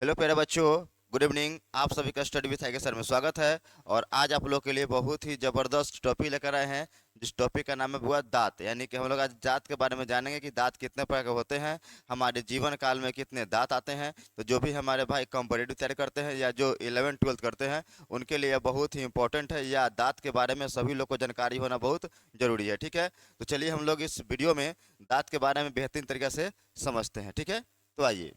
Hello प्यारे बच्चों, good evening. आप सभी का स्टडी विथ आगे सर में स्वागत है। और आज आप लोग के लिए बहुत ही ज़बरदस्त टॉपिक लेकर आए हैं, जिस टॉपिक का नाम है हुआ दांत। यानी कि हम लोग आज दांत के बारे में जानेंगे कि दांत कितने प्रकार के होते हैं, हमारे जीवन काल में कितने दांत आते हैं। तो जो भी हमारे भाई कॉम्पिटिटिव तैयारी करते हैं या जो 11वीं 12वीं करते हैं, उनके लिए यह बहुत ही इंपॉर्टेंट है। या दांत के बारे में सभी लोग को जानकारी होना बहुत ज़रूरी है। ठीक है, तो चलिए हम लोग इस वीडियो में दांत के बारे में बेहतरीन तरीके से समझते हैं। ठीक है, तो आइए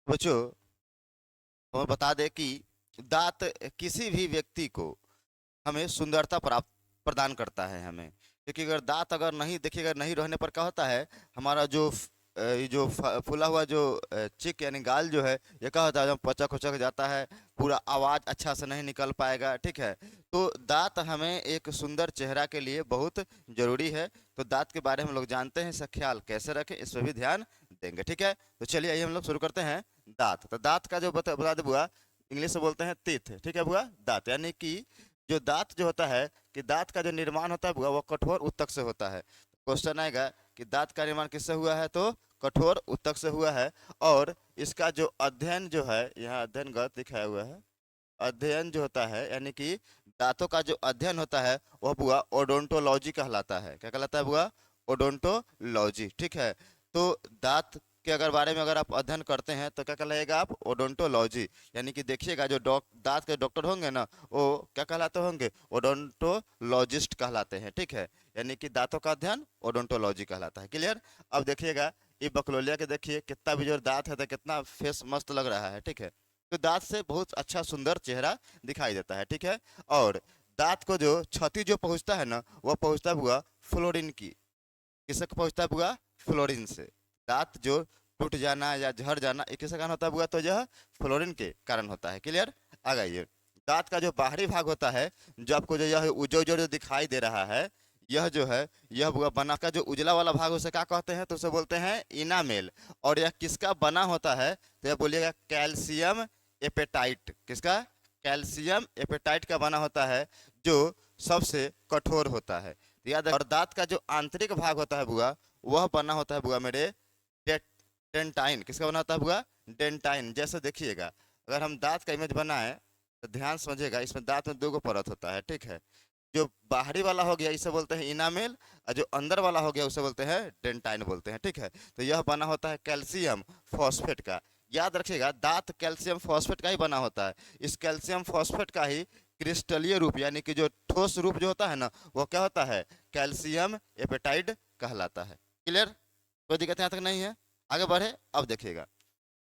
बच्चों, हमें बता दें कि दांत किसी भी व्यक्ति को हमें सुंदरता प्राप्त प्रदान करता है हमें। क्योंकि अगर दांत अगर नहीं देखिए, अगर नहीं रहने पर क्या होता है, हमारा जो ये जो फूला हुआ जो चिक यानी गाल जो है, ये क्या होता है, जब पचक उचक जाता है, पूरा आवाज़ अच्छा से नहीं निकल पाएगा। ठीक है, तो दांत हमें एक सुंदर चेहरा के लिए बहुत ज़रूरी है। तो दांत के बारे में हम लोग जानते हैं, इसका ख्याल कैसे रखें, इस पर भी ध्यान देंगे। ठीक है, तो चलिए आइए हम लोग शुरू करते हैं। दांत, तो दांत का जो बता दे बुआ, इंग्लिश में बोलते हैं टीथ। ठीक है बुआ, दांत यानी कि जो दांत जो होता है, कि दांत का जो निर्माण होता है बुआ, वो कठोर ऊतक से होता है। क्वेश्चन आएगा कि दांत का निर्माण किससे हुआ है, तो कठोर ऊतक से हुआ है। और इसका जो अध्ययन जो है, यहाँ अध्ययन गलत दिखाया हुआ है। अध्ययन जो होता है यानी कि दांतों का जो अध्ययन होता है, वह बुआ ओडोंटोलॉजी कहलाता है। क्या कहलाता है बुआ? ओडोंटोलॉजी। ठीक है, तो दांत के अगर बारे में अगर आप अध्ययन करते हैं तो क्या कहलाएगा आप? ओडोंटोलॉजी। यानी कि देखिएगा जो दांत के डॉक्टर होंगे ना, वो क्या कहलाते होंगे? ओडोंटोलॉजिस्ट कहलाते हैं। ठीक है, यानी कि दांतों का अध्ययन ओडोंटोलॉजी कहलाता है। क्लियर? अब देखिएगा ये बकलोलिया के, देखिए कितना भी जो दांत है तो कितना फेस मस्त लग रहा है। ठीक है, तो दांत से बहुत अच्छा सुंदर चेहरा दिखाई देता है। ठीक है, और दांत को जो क्षति जो पहुंचता है ना, वह पहुंचता हुआ फ्लोरिन की। किससे पहुंचता हुआ? फ्लोरिन से। दांत जो टूट जाना या झड़ जाना, ये किसके कारण होता हुआ? तो यह फ्लोरिन के कारण होता है। क्लियर? आ गई। दांत का जो बाहरी भाग होता है, जो आपको जो यह उजो जो दिखाई दे रहा है, यह जो है, यह हुआ बना का जो उजला वाला भाग, उसे क्या कहते हैं? तो उसे बोलते हैं इनामेल। और यह किसका बना होता है? तो यह बोलिएगा कैल्शियम एपेटाइट। किसका? कैल्शियम एपेटाइट का बना होता है, जो सबसे कठोर होता है। तो याद रख। और दांत का जो आंतरिक भाग होता है बुआ, वह बना होता है बुआ मेरे डेंटाइन। किसका बना होता है बुआ? डेंटाइन। जैसे देखिएगा, अगर हम दांत का इमेज बनाए तो ध्यान समझिएगा, इसमें दांत में दो गो परत होता है। ठीक है, जो बाहरी वाला हो गया इसे बोलते हैं इनामेल, और जो अंदर वाला हो गया उसे बोलते हैं डेंटाइन बोलते हैं। ठीक है, तो यह बना होता है कैल्शियम फॉस्फेट का। याद रखिएगा, दांत कैल्शियम फॉस्फेट का ही बना होता है। इस कैल्शियम फॉस्फेट का ही क्रिस्टलीय रूप यानी कि जो ठोस रूप जो होता है ना, वो क्या होता है? कैल्शियम एपेटाइट कहलाता है। क्लियर? कोई दिक्कत यहाँ तक नहीं है? आगे बढ़े। अब देखिएगा,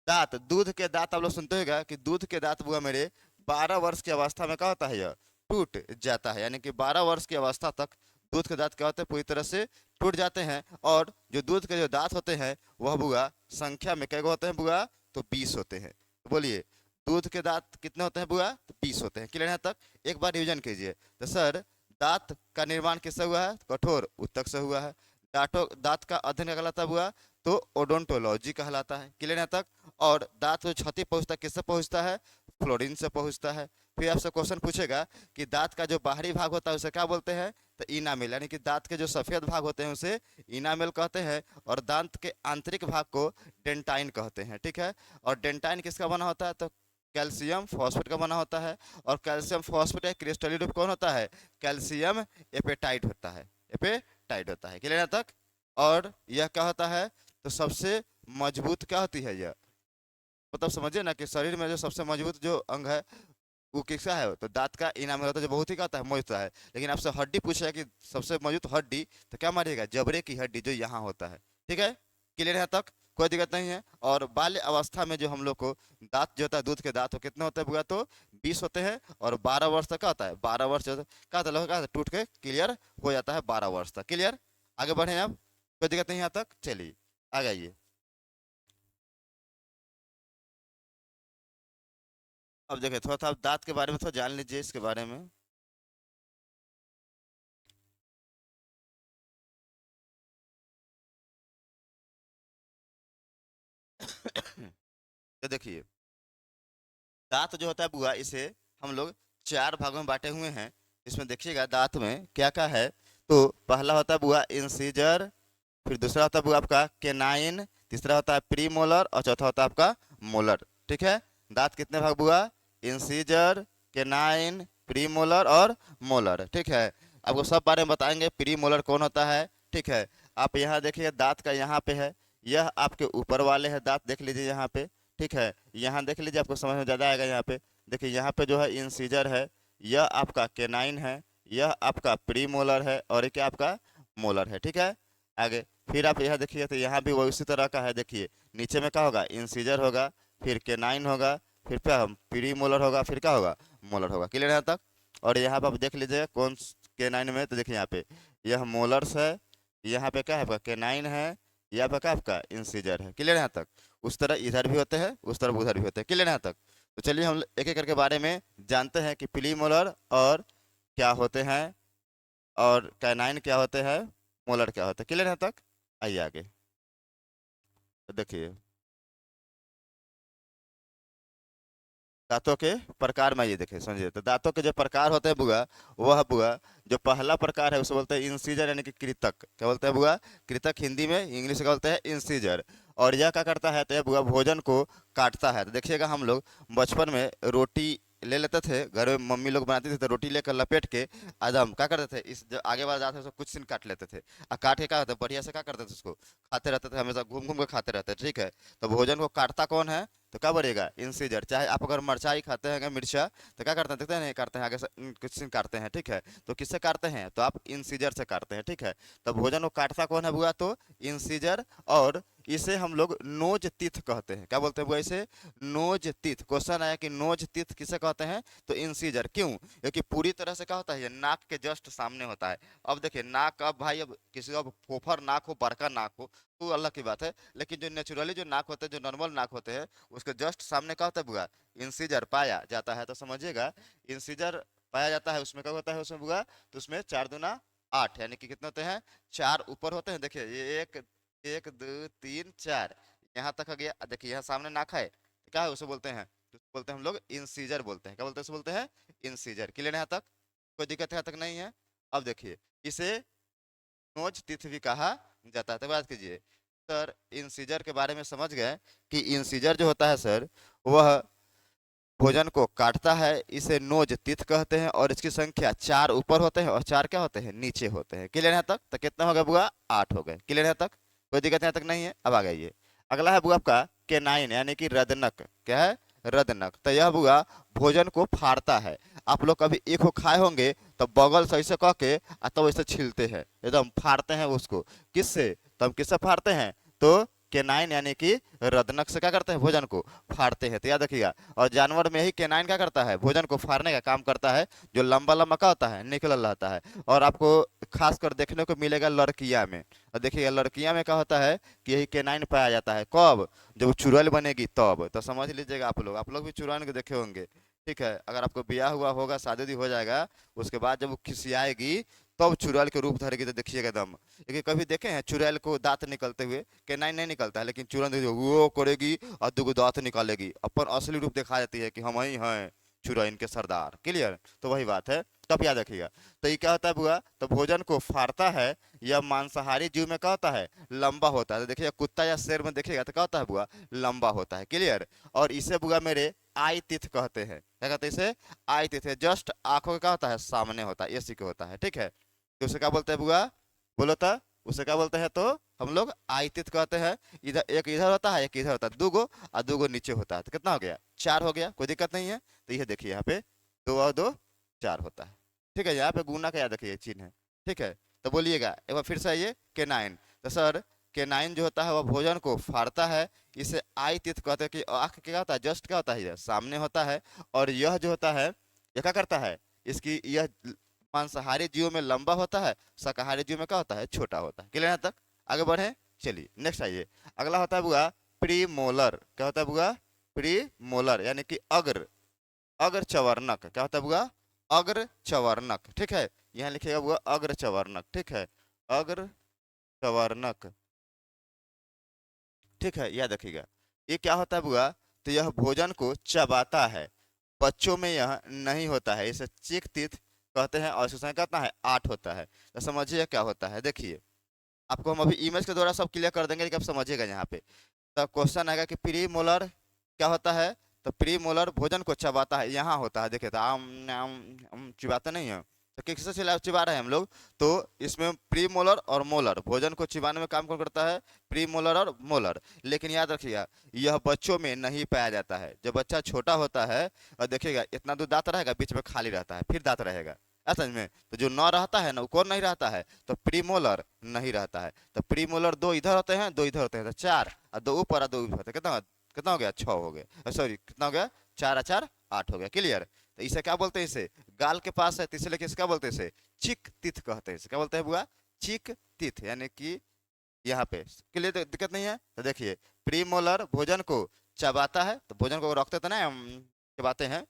दांत, दूध के दांत आप लोग सुनते होगा कि दूध के दांत बुआ मेरे 12 वर्ष की अवस्था में क्या होता है? यह टूट जाता है। यानी कि 12 वर्ष की अवस्था तक दूध के दांत क्या होते हैं? पूरी तरह से टूट जाते हैं। और जो दूध के जो दांत होते हैं, वह बुआ संख्या में कैसे होते हैं बुआ? तो 20 होते हैं। तो बोलिए, दूध के दांत कितने होते हैं बुआ? तो 20 होते हैं। क्लियर? यहाँ तक एक बार रिविजन कीजिए। तो सर, दांत का निर्माण किससे हुआ है? कठोर ऊतक से हुआ है। दांत का अध्ययन क्या कहलाता हुआ? तो ओडोंटोलॉजी कहलाता है। क्लियर यहाँ तक? और दांत जो क्षति पहुंचता है, किससे पहुंचता है? फ्लोरीन से पहुंचता है। फिर आपसे क्वेश्चन पूछेगा कि दांत का जो बाहरी भाग होता है उसे क्या बोलते हैं? तो इनामेल। यानी कि दांत के जो सफेद भाग होते हैं उसे इनामेल कहते हैं, और दांत के आंतरिक भाग को डेंटाइन कहते हैं। ठीक है, और डेंटाइन किसका बना होता है? तो कैल्शियम फॉस्फेट का बना होता है। और कैल्शियम फॉस्फेट का क्रिस्टलीय रूप कौन होता है? कैल्शियम एपेटाइट होता है। एपेटाइट होता है। क्लियर यहाँ तक? और यह क्या होता है? तो सबसे मजबूत क्या होती है यह? मतलब समझिए ना कि शरीर में जो सबसे मजबूत जो अंग है, वो किसका है? तो दांत का इनाम होता है, जो बहुत ही कहता है मजबूत है। लेकिन आपसे हड्डी पूछेगा कि सबसे मजबूत हड्डी, तो क्या मारिएगा? जबड़े की हड्डी, जो यहाँ होता है। ठीक है, क्लियर यहाँ तक? कोई दिक्कत नहीं है। और बाल्य अवस्था में जो हम लोग को दांत जो होता है, दूध के दांत, वो कितने होते हैं बुआ? तो 20 होते हैं। और 12 वर्ष तक क्या होता है? 12 वर्ष जो क्या होता है, लोहा का टूट के क्लियर हो जाता है 12 वर्ष तक। क्लियर? आगे बढ़े अब, कोई दिक्कत नहीं यहाँ तक? चलिए आ जाइए। अब देखिए, थोड़ा सा आप दांत के बारे में थोड़ा जान लीजिए, इसके बारे में। तो देखिए, दांत जो होता है बुआ, इसे हम लोग 4 भागों में बांटे हुए हैं। इसमें देखिएगा दांत में क्या क्या है। तो पहला होता है बुआ इंसीजर, फिर दूसरा होता है बुआ आपका केनाइन, तीसरा होता है प्री मोलर और चौथा होता है आपका मोलर। ठीक है, दांत कितने भाग हुआ? इंसीजर, केनाइन, प्री मोलर और मोलर। ठीक है, आपको सब बारे में बताएंगे प्री मोलर कौन होता है। ठीक है, आप यहाँ देखिए दांत का यहाँ पे है, यह आपके ऊपर वाले है दांत, देख लीजिए यहाँ पे। ठीक है, यहाँ देख लीजिए, आपको समझ में ज़्यादा आएगा। यहाँ पे देखिए, यहाँ पे जो है इंसीजर है, यह आपका केनाइन है, यह आपका प्री मोलर है और एक आपका मोलर है। ठीक है, आगे फिर आप यहाँ देखिए तो यहाँ भी वो उसी तरह का है। देखिए नीचे में क्या होगा? इंसीजर होगा, फिर केनाइन होगा, फिर क्या हम प्री मोलर होगा, फिर क्या होगा? मोलर होगा। क्लियर है यहाँ तक? और यहाँ पे आप देख लीजिए कौन केनाइन में, तो देखिए यहाँ पे यह मोलर्स है, यहाँ पे क्या है आपका? केनाइन है, यहाँ पे क्या आपका? इंसीजर है। क्लियर है यहाँ तक? उस तरह इधर भी होते हैं, उस तरफ उधर भी होते हैं। क्लियर है यहाँ तक? तो चलिए हम एक एक करके बारे में जानते हैं कि प्री मोलर और क्या होते हैं और कैनाइन क्या होते हैं, मोलर क्या होते हैं। क्लियर है यहाँ तक? आइए आगे तो देखिए दांतों के प्रकार में, ये देखें समझिए। तो दांतों के जो प्रकार होते हैं बुआ, वह बुआ जो पहला प्रकार है उसे बोलते हैं इंसीजर, यानी कि कृतक। क्या बोलते हैं बुआ? कृतक। हिंदी में, इंग्लिश में बोलते हैं इंसीजर। और यह क्या करता है? तो यह बुआ भोजन को काटता है। तो देखिएगा हम लोग बचपन में रोटी ले लेते थे, घर में मम्मी लोग बनाती थी, तो रोटी लेकर लपेट के आदम क्या करते थे, इस जो आगे वाला जाते थे उसको कुछ दिन काट लेते थे, और काट के क्या होता है बढ़िया से क्या करते थे, उसको खाते रहते थे, हमेशा घूम घूम के खाते रहते थे। ठीक है, तो भोजन को काटता कौन है? तो क्या बढ़ेगा? इंसीजर। चाहे आप अगर मिर्चा ही खाते हैं, मिर्चा, तो क्या करते हैं? देखते हैं नहीं काटते हैं, आगे से कुछ दिन काटते हैं। ठीक है, तो किससे काटते हैं? तो आप इंसीजर से काटते हैं। ठीक है, तो भोजन को काटता कौन है बुआ? तो इंसीजर। और इसे हम लोग नोज तीथ कहते हैं। क्या बोलते हैं बुआ? इसे नोज तीथ। क्वेश्चन आया कि नोज तीथ किसे कहते हैं? तो इंसीजर। क्यों? क्योंकि पूरी तरह से क्या होता है, ये नाक के जस्ट सामने होता है। अब देखिए नाक, अब भाई अब किसी का फोफर नाक हो, बड़का नाक हो, तो अल्लाह की बात है, लेकिन जो नेचुरली जो नाक होते हैं, जो नॉर्मल नाक होते हैं, उसके जस्ट सामने क्या होता है बुआ? इंसीजर पाया जाता है। तो समझिएगा इंसीजर पाया जाता है, उसमें क्या होता है उसमें बुआ? तो उसमें 4 दूना 8, यानी कि कितने होते हैं? 4 ऊपर होते हैं। देखिए ये एक, 1 2 3 4 यहाँ तक आ गया। देखिए यहाँ सामने नाक है, क्या है उसे बोलते हैं? तो उसको बोलते हैं हम लोग इंसीजर बोलते हैं। क्या बोलते हैं? उसे बोलते हैं इंसीजर। क्लियर है यहाँ तक? कोई दिक्कत यहाँ तक नहीं है? अब देखिए इसे नोज तिथ भी कहा जाता है। तो बात कीजिए सर, इंसीजर के बारे में समझ गए कि इंसीजर जो होता है सर, वह भोजन को काटता है, इसे नोज तिथ कहते हैं, और इसकी संख्या 4 ऊपर होते हैं और 4 क्या होते हैं? नीचे होते हैं। क्लियर यहाँ तक? तो कितना हो गया बुआ? 8 हो गए। क्लियर यहाँ तक? कोई दिक्कत यहाँ तक नहीं है? अब आ गई ये अगला है बुआ आपका केनाइन, यानी कि रदनक। क्या है? रदनक। तो यह बुआ भोजन को फाड़ता है। आप लोग कभी एक को खाए होंगे तो बगल से ऐसे कह के तब ऐसे छीलते हैं, एकदम फाड़ते हैं उसको। किससे? तो हम किससे फाड़ते हैं? तो केनाइन यानी कि रदनक से क्या करते हैं? भोजन को फाड़ते हैं। तो याद रखिएगा। और जानवर में ही केनाइन क्या करता है? भोजन को फाड़ने का काम करता है, जो लंबा लंबा क्या होता है? निकल रहता है। और आपको खासकर देखने को मिलेगा लड़कियां में। और देखिएगा लड़कियां में क्या होता है कि यही केनाइन पाया जाता है। कब? जब चुड़ैल बनेगी तब। तो समझ लीजिएगा आप लोग भी चुड़ैल को देखे होंगे। ठीक है, अगर आपको ब्याह हुआ होगा, शादी उदी हो जाएगा, उसके बाद जब वो खिसियाएगी तब चुड़ैल के रूप धरेगी, तो देखिएगा एकदम। लेकिन कभी देखे हैं चुड़ैल को दांत निकलते हुए? केनाइन नहीं निकलता है, लेकिन चुड़ैल देखिए वो करेगी और 2 दांत निकालेगी, अपन असली रूप दिखा देती है कि हम ही हैं चुड़ैल के सरदार। क्लियर? तो वही बात है, तब याद रखिएगा। तो ये क्या होता है बुआ? तो भोजन को फाड़ता है। यह मांसाहारी जीव में क्या होता है? लंबा होता है। तो देखिएगा कुत्ता या शेर में देखिएगा तो क्या होता है बुआ? लंबा होता है। क्लियर? और इसे बुआ मेरे आई तिथ कहते हैं। क्या कहते हैं इसे? आई तिथ है। जस्ट आंखों का क्या होता है? सामने होता है, ऐसी के होता है। ठीक है, तो उसे क्या बोलते हैं बुआ? बोलो तो। उसे क्या बोलते हैं? तो हम लोग आयतित कहते हैं। इधर एक इधर होता है, एक इधर होता है, 2 और 2 नीचे होता है। तो कितना हो गया? 4 हो गया। कोई दिक्कत नहीं है? तो ये देखिए यहाँ पे 2 और 2 4 होता है। ठीक है, यहाँ पे गुना का याद रखिए चिन्ह है। ठीक है, तो बोलिएगा एक बार फिर से आइए। केनाइन। तो सर केनाइन जो होता है वह भोजन को फाड़ता है। इसे आई तिथ कहते हैं कि आँख क्या होता है? जस्ट क्या होता है? ये सामने होता है। और यह जो होता है ये क्या करता है? इसकी यह मांसाहारी जीवों में लंबा होता है, शाकाहारी जीव में क्या होता है? छोटा होता है। क्लियर यहाँ तक? आगे बढ़े, चलिए नेक्स्ट आइए। अगला होता है बुआ प्री मोलर। क्या होता है बुआ? प्री मोलर, यानी कि अग्र, अग्र चवर्णक। क्या होता है बुआ? अग्र चवर्णक। ठीक है, यहाँ लिखिएगा बुआ अग्र चवर्णक। ठीक है, अग्र चवर्णक। ठीक है, याद रखिएगा। ये क्या होता है बुआ? तो यह भोजन को चबाता है। बच्चों में यह नहीं होता है, इसे चिक तीथ कहते हैं, और इसकी संख्या कितना है? 8 होता है। तो समझिए क्या होता है, देखिए आपको हम अभी इमेज के द्वारा सब क्लियर कर देंगे कि आप समझिएगा यहाँ पे। तो क्वेश्चन आएगा कि प्री मोलर क्या होता है। तो प्री मोलर भोजन को चबाता है, यहाँ होता है, देखिए तो आम चिबाते नहीं है, तो किससे चिबा रहे हैं हम लोग। तो इसमें प्री मोलर और मोलर भोजन को चिबाने में काम कौन करता है, प्री मोलर और मोलर। लेकिन याद रखिएगा यह बच्चों में नहीं पाया जाता है। जब बच्चा छोटा होता है और देखिएगा इतना दूर दांत रहेगा, बीच में खाली रहता है, फिर दांत रहेगा, समझ में। तो जो न रहता है ना वो कौन नहीं रहता है, तो प्रीमोलर नहीं रहता है। तो प्रीमोलर दो इधर होते हैं, दो इधर होते हैं, तो चार और दो ऊपर और दो ऊपर होते हैं। कितना कितना हो गया, छः हो गया, सॉरी कितना हो गया, चार और चार आठ हो गया। क्लियर। तो इसे क्या बोलते हैं, इसे गाल के पास है तो इसलिए किसे क्या बोलते हैं, इसे चिक तिथ कहते हैं। इसे क्या बोलते हैं बुआ, चिक तिथ, यानी कि यहाँ पे क्लियर, दिक्कत नहीं है। तो देखिए प्रीमोलर भोजन को चबाता है, तो भोजन को रखते तो ना चबाते हैं,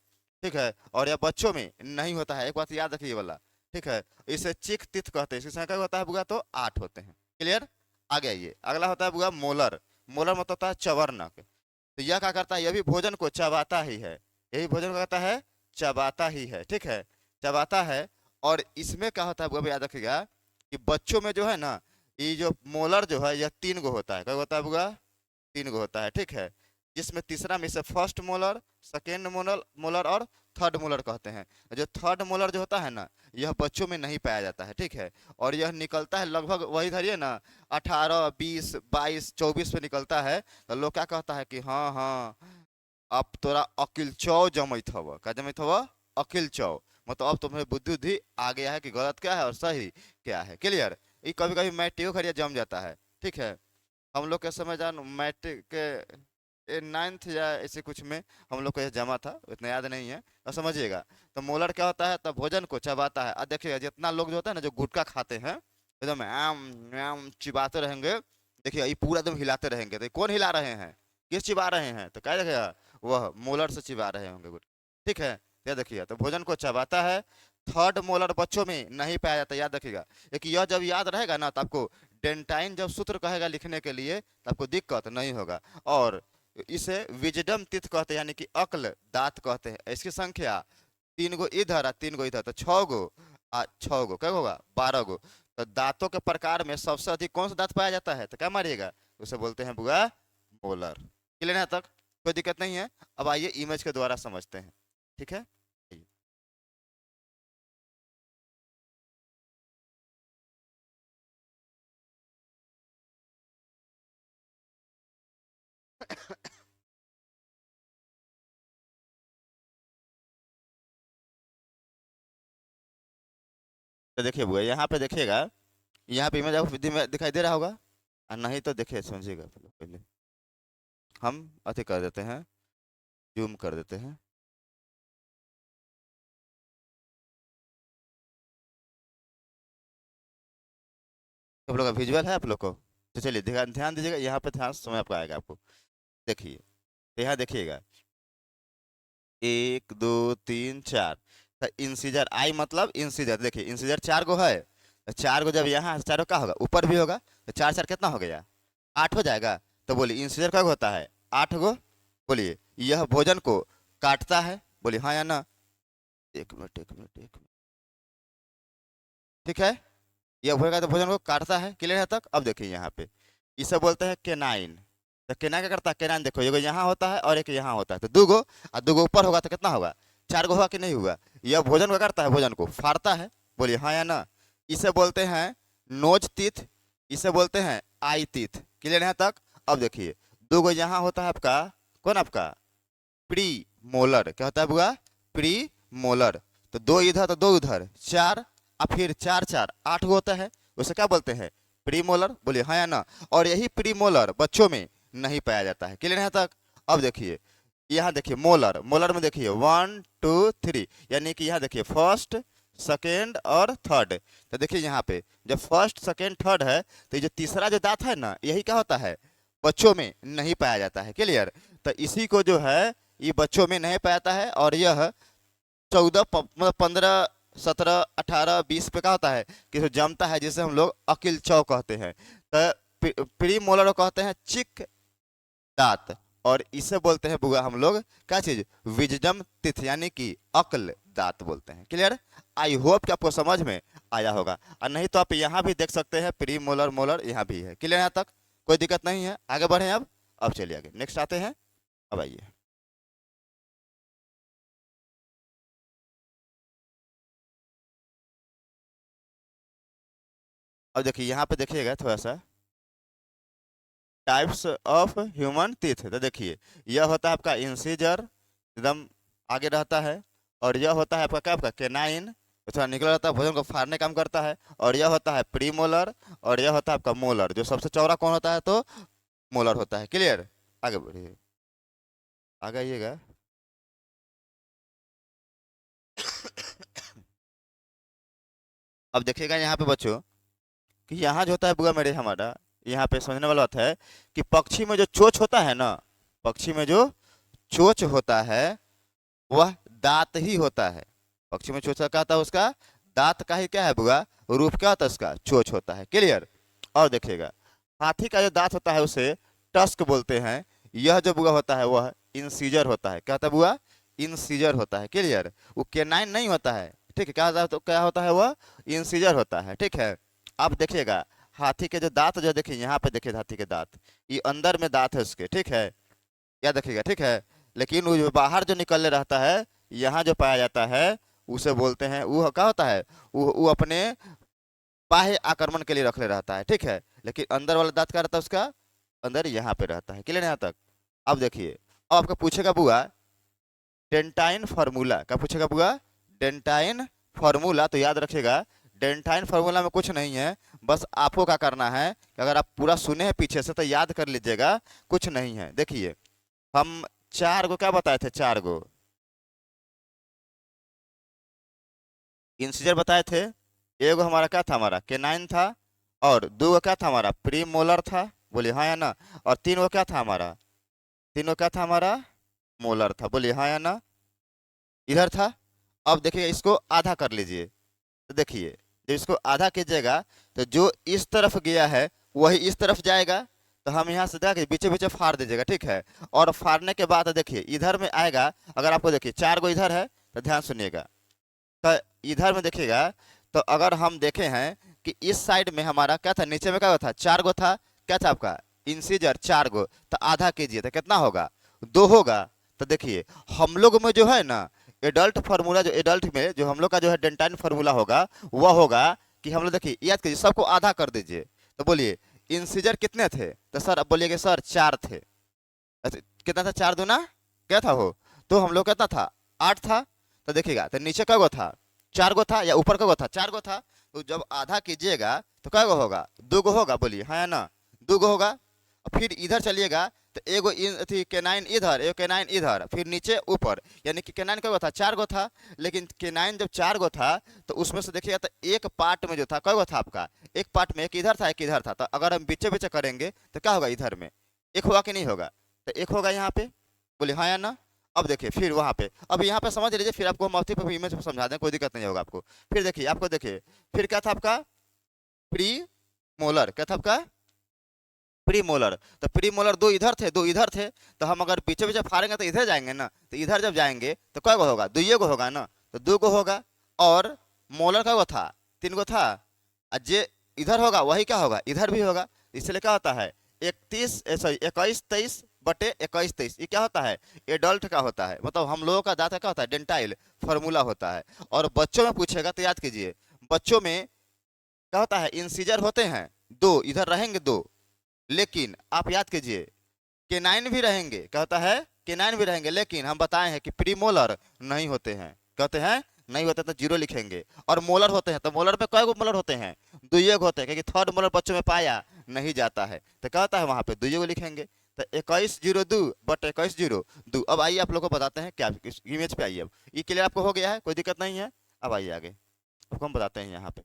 ठीक है। और यह बच्चों में नहीं होता है, एक बात याद रखिए वाला, ठीक है। इसे चिक तिथ कहते हैं। इसकी संख्या होता है बुआ, तो 8 होते हैं। क्लियर। आगे आइए, अगला होता है बुआ मोलर। मोलर मतलब होता है चवर्णक। तो यह क्या करता है, यह भी भोजन को चबाता ही है, यही भोजन को कहता है चबाता ही है, ठीक है, चबाता है। और इसमें क्या होता है बुआ, याद रखिएगा कि बच्चों में जो है ना, ये जो मोलर जो है यह 3 गो होता है। क्या होता है बुआ, 3 गो होता है, ठीक है। जिसमें तीसरा में से first molar, second molar molar और थर्ड मोलर कहते हैं। जो थर्ड मोलर जो होता है ना, यह बच्चों में नहीं पाया जाता है, ठीक है। और यह निकलता है लगभग वही धरिए ना 18, 20, 22, 24 पे निकलता है। तो लोग क्या कहता है कि हाँ हाँ अब तोरा अकिल चौ जमैत हव, क्या जमैत हव, अकिल चौ, मतलब अब तुम्हें बुद्धि बुद्धि आ गया है कि गलत क्या है और सही क्या है। क्लियर। ये कभी कभी मैट्रिक खरिया जम जाता है, ठीक है। हम लोग के समय जान मैट्रिक के 9th या ऐसे कुछ में हम लोग को यह जमा था, उतना याद नहीं है, और समझिएगा। तो मोलर क्या होता है, तो भोजन को चबाता है। और देखिएगा जितना लोग जो होता है ना, जो गुटखा खाते हैं एकदम आम आम चिबाते रहेंगे, देखिए ये पूरा एकदम हिलाते रहेंगे, तो ये कौन हिला रहे हैं, किस चिबा रहे हैं, तो क्या देखिएगा वह मोलर से चिबा रहे होंगे गुटखा, ठीक है। यह देखिए तो भोजन को चबाता है। थर्ड मोलर बच्चों में नहीं पाया जाता, याद रखिएगा। एक यह जब याद रहेगा ना, तो आपको डेंटाइन जब सूत्र कहेगा लिखने के लिए तो आपको दिक्कत नहीं होगा। और इसे विजडम तिथ कहते हैं, यानी कि अक्ल दांत कहते हैं। इसकी संख्या 3 गो इधर और 3 गो इधर, तो 6 गो और 6 गो क्या होगा, 12 गो। तो दांतों के प्रकार में सबसे अधिक कौन सा दांत पाया जाता है, तो क्या मारिएगा, उसे बोलते हैं बुआ मोलर। क्लियर है तक, कोई दिक्कत नहीं है। अब आइए इमेज के द्वारा समझते हैं, ठीक है। तो देखिए बुआ यहाँ पे देखिएगा, यहाँ पे इमेज आपको दिखाई दे रहा होगा, और नहीं तो देखिए समझिएगा पहले। हम अति कर देते हैं, जूम कर देते हैं। आप लोग का विजुअल है आप लोग को, तो चलिए ध्यान ध्यान दीजिएगा, यहाँ पे ध्यान समय आपका आएगा आपको। देखिए तो यहाँ देखिएगा 1 2 3 4, तो इंसीजर आई मतलब इंसीजर, देखिए इंसीजर 4 गो है, तो 4 गो जब यहाँ चारों का होगा ऊपर भी होगा, तो 4 4 कितना हो गया, 8 हो जाएगा। तो बोलिए इंसीजर का होता है 8 गो। बोलिए यह भोजन को काटता है, बोलिए हाँ या ना। एक मिनट एक मिनट एक मिनट, ठीक है। यह भोजन तो भोजन को काटता है, क्लियर है तक। अब देखिए यहाँ पे इसे बोलते हैं केनाइन। तो केनाइन क्या करता है, केनाइन देखो एगो यहाँ होता है और एक यहाँ होता है, तो 2 गो, और 2 गो ऊपर होगा तो कितना होगा, 4 गो होगा कि नहीं हुआ। यह भोजन को करता है, भोजन को फाड़ता है, बोलिए हाँ या ना। इसे बोलते हैं नोज तीथ, इसे बोलते हैं आई तीथ। क्लियर है तक। अब देखिए 2 गो यहाँ होता है आपका, कौन आपका प्री मोलर, क्या होता है बुआ, प्री मोलर। तो 2 इधर तो 2 उधर, 4, और फिर 4 4 8 गो होता है, उसे क्या बोलते हैं प्री मोलर, बोलिए हाँ या ना। और यही प्री मोलर बच्चों में नहीं पाया जाता है। क्लियर है तक। अब देखिए यहाँ देखिए मोलर, मोलर में देखिए 1 2 3, यानी कि यहाँ देखिए फर्स्ट सेकेंड और थर्ड। तो देखिए यहाँ पे जब फर्स्ट सेकेंड थर्ड है, तो ये जो तीसरा जो दांत है ना, यही क्या होता है, बच्चों में नहीं पाया जाता है। क्लियर। तो इसी को जो है ये बच्चों में नहीं पाया जाता है, और यह 14 मतलब 15 17 18 20 पे क्या होता है कि जो जमता है, जिसे हम लोग अकिल चौ कहते हैं। तो प्री मोलर को कहते हैं चिक दांत, और इसे बोलते हैं बुआ हम लोग क्या चीज, विजडम टीथ, यानी कि अक्ल दांत बोलते हैं। क्लियर? आई होप कि आपको समझ में आया होगा, और नहीं तो आप यहाँ भी देख सकते हैं प्री मोलर मोलर यहाँ भी है। क्लियर? यहाँ तक कोई दिक्कत नहीं है, आगे बढ़े अब चलिए आगे नेक्स्ट आते हैं। अब आइए, अब देखिए यहाँ पे देखिएगा थोड़ा सा, टाइप्स ऑफ ह्यूमन टीथ। तो देखिए यह होता है आपका इंसीजर, एकदम आगे रहता है, और यह होता है आपका क्या, आपका केनाइन, थोड़ा निकला रहता है, भोजन को फाड़ने काम करता है, और यह होता है प्री मोलर, और यह होता है आपका मोलर, जो सबसे चौड़ा कौन होता है, तो मोलर होता है। क्लियर? आगे बढ़िए, आगे आइएगा। अब देखिएगा यहाँ पे बच्चों कि यहाँ जो होता है बुआ मेरे हमारा, यहाँ पे समझने वाला बात है कि पक्षी में जो चोंच होता है ना, पक्षी में जो चोंच होता है वह दांत ही होता है। पक्षी में चोंच क्या होता है, उसका दांत का ही क्या है बुआ, रूप क्या होता है उसका, चोंच होता है। क्लियर? और देखिएगा हाथी का जो दांत होता है उसे टस्क बोलते हैं। यह जो बुआ होता है वह इंसीजर होता है। क्या होता है बुआ? इंसीजर होता है। क्लियर? वो केनाइन नहीं होता है, ठीक है, क्या होता है, तो क्या होता है वह इंसीजर होता है। ठीक है? अब देखिएगा हाथी के जो दांत, जो देखिए यहाँ पे देखिए हाथी के दांत, ये अंदर में दांत है उसके, ठीक है, या देखिएगा, ठीक है, लेकिन वो जो बाहर जो निकलने रहता है, यहाँ जो पाया जाता है उसे बोलते हैं, वो क्या होता है, वो अपने बाह्य आक्रमण के लिए रखले रहता है। ठीक है, लेकिन अंदर वाला दांत क्या रहता है उसका, अंदर यहाँ पे रहता है। क्लियर यहाँ तक? अब देखिए, अब आपको पूछेगा बुआ डेंटाइन फार्मूला, क्या पूछेगा बुआ, डेंटाइन फार्मूला। तो याद रखिएगा डेंटाइन फार्मूला में कुछ नहीं है, बस आपको क्या करना है कि अगर आप पूरा सुने हैं पीछे से तो याद कर लीजिएगा, कुछ नहीं है। देखिए हम चार गो क्या बताए थे, चार गो इंसीजर बताए थे। एगो हमारा क्या था, हमारा केनाइन था, और दो गो क्या था हमारा, प्री मोलर था, बोलिए हाँ या ना, और तीन गो क्या था हमारा, तीन गो क्या था हमारा, मोलर था, बोलिए हाँ या ना, इधर था। अब देखिए इसको आधा कर लीजिए, तो देखिए जब इसको आधा कीजिएगा तो जो इस तरफ गया है वही इस तरफ जाएगा, तो हम यहाँ से देखिए पीछे पीछे फाड़ दीजिएगा। ठीक है, और फाड़ने के बाद देखिए इधर में आएगा, अगर आपको देखिए चार गो इधर है तो ध्यान सुनिएगा, तो इधर में देखिएगा, तो अगर हम देखे हैं कि इस साइड में हमारा क्या था, नीचे में क्या था, चार गो था, क्या था आपका इंसीजर चार गो, तो आधा कीजिए तो कितना होगा, दो होगा। तो देखिए हम लोग में जो है ना एडल्ट फार्मूला, जो एडल्ट में जो हम लोग का जो है डेंटाइन फार्मूला होगा वह होगा कि हम लोग देखिए याद कीजिए, सबको आधा कर दीजिए, तो बोलिए इंसीजर कितने थे, तो सर अब बोलिए सर चार थे। अच्छा, कितना था, चार दूना क्या था वो, तो हम लोग कितना था, आठ था। तो देखिएगा तो नीचे क्या गो था, चार गो था, या ऊपर का गो था, चार गो था। तो जब आधा कीजिएगा तो क्या गो होगा, दो गो होगा, बोलिए हाँ या ना, दो गो होगा। और फिर इधर चलिएगा तो एगो थी केनाइन इधर, एगो केनाइन इधर, फिर नीचे ऊपर, यानी कि केनाइन क्या गो था, चार गो था। लेकिन केनाइन जब चार गो था तो उसमें से देखिएगा तो एक पार्ट में जो था क्या गो था आपका, एक पार्ट में एक इधर था एक इधर था, तो अगर हम बीचे बीचे करेंगे तो क्या होगा, इधर में एक होगा कि नहीं होगा, तो एक होगा यहाँ पे, बोले हाँ या ना। अब देखिए फिर वहाँ पे, अब यहाँ पे समझ लीजिए, फिर आपको हम अवधि पे इमेज पे समझा दें, कोई दिक्कत नहीं होगा आपको। फिर देखिए आपको देखिए फिर क्या था आपका, प्री मोलर, क्या था आपका, प्री मोलर। तो प्री मोलर दो इधर थे दो इधर थे, तो हम अगर पीछे पीछे फाड़ेंगे तो इधर जाएंगे ना, तो इधर जब जाएंगे तो क्या गो होगा, दुइये गो होगा ना, तो दो गो होगा। और मोलर का गो था, तीन गो था, और जे इधर होगा वही क्या होगा, इधर भी होगा। इसलिए क्या होता है, 31 सॉरी 21 23/21 23, ये क्या होता है, एडल्ट का होता है, मतलब हम लोगों का दांत क्या होता है, डेंटाइल फार्मूला होता है। और बच्चों में पूछेगा तो याद कीजिए, बच्चों में क्या होता है, इंसीजर होते हैं दो, इधर रहेंगे दो, लेकिन आप याद कीजिए केनाइन भी रहेंगे, क्या होता है, केनाइन भी रहेंगे, लेकिन हम बताए हैं कि प्रीमोलर नहीं होते हैं, कहते हैं नहीं होते तो जीरो लिखेंगे। और मोलर होते हैं, तो मोलर में कई गो मोलर होते हैं, दुइये गो होते हैं, क्योंकि थर्ड मोलर बच्चों में पाया नहीं जाता है, तो क्या होता है वहां पे दुइये गो लिखेंगे। तो 21/02 अब आइए आप लोग को बताते हैं क्या, इमेज पे आइए, अब ये क्लियर आपको हो गया है, कोई दिक्कत नहीं है। अब आइए आगे आपको हम बताते हैं यहाँ पे।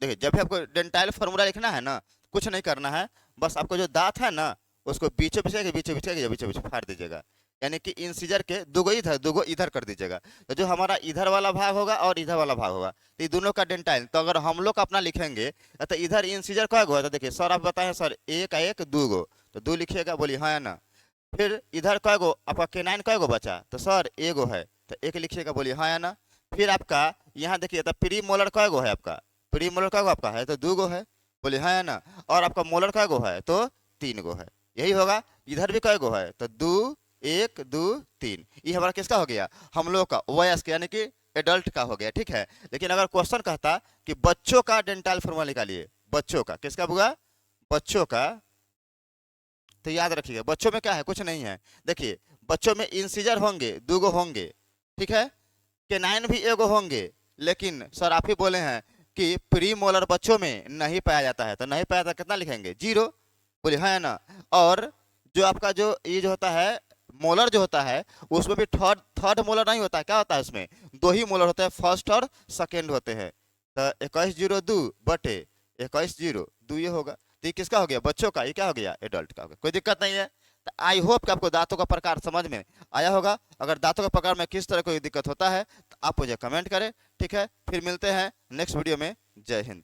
देखिए जब भी आपको डेंटाइल फार्मूला लिखना है ना, कुछ नहीं करना है, बस आपको जो दांत है ना उसको बीचे बीचे के बीचे बीचे बीचे बीचे फाड़ दीजिएगा। यानी कि इंसीजर के दुगो इधर कर दीजिएगा। तो जो हमारा इधर वाला भाग होगा और इधर वाला भाग होगा, तो ये दोनों का डेंटाइल। तो अगर हम लोग अपना लिखेंगे तो इधर इंसीजर कय गो है, तो देखिए सर आप बताएं सर, एक एक दो गो, तो दो लिखिएगा, बोलिए हाँ या ना। फिर इधर कय गो आपका केनाइन कय गो बचा, तो सर एगो है, तो एक लिखिएगा, बोलिए हाँ या ना। फिर आपका यहाँ देखिए, तो प्री मोलर कय गो है आपका, प्री मोलर कय गो आपका है, तो दो गो है, बोलिए हाँ या ना। और आपका मोलर कय गो है, तो तीन गो है, यही होगा। इधर भी कय गो है, तो दो, एक दो तीन, ये हमारा किसका हो गया, हम लोग का वयस्क यानी कि एडल्ट का हो गया, ठीक है। लेकिन अगर क्वेश्चन कहता कि बच्चों का डेंटल फॉर्मूला निकालिए, बच्चों का, किसका बुआ, बच्चों का, तो याद रखिएगा बच्चों में क्या है, कुछ नहीं है। देखिए बच्चों में इंसीजर होंगे, दो गो होंगे, ठीक है, केनाइन भी एगो होंगे, लेकिन सर आप ही बोले हैं कि प्री मोलर बच्चों में नहीं पाया जाता है, तो नहीं पाया जाता कितना लिखेंगे, जीरो, बोले हाँ या ना। और जो आपका जो ये जो होता है मोलर जो होता है, उसमें भी थर्ड थर्ड मोलर नहीं होता है, क्या होता है उसमें, दो ही मोलर होते हैं, फर्स्ट और सेकेंड होते हैं। तो 21 0 2 ये होगा। तो ये किसका हो गया, बच्चों का, ये क्या हो गया, एडल्ट का हो गया, कोई दिक्कत नहीं है। तो आई होप कि आपको दांतों का प्रकार समझ में आया होगा। अगर दांतों का प्रकार में किस तरह कोई दिक्कत होता है तो आप मुझे कमेंट करें, ठीक है। फिर मिलते हैं नेक्स्ट वीडियो में। जय हिंद।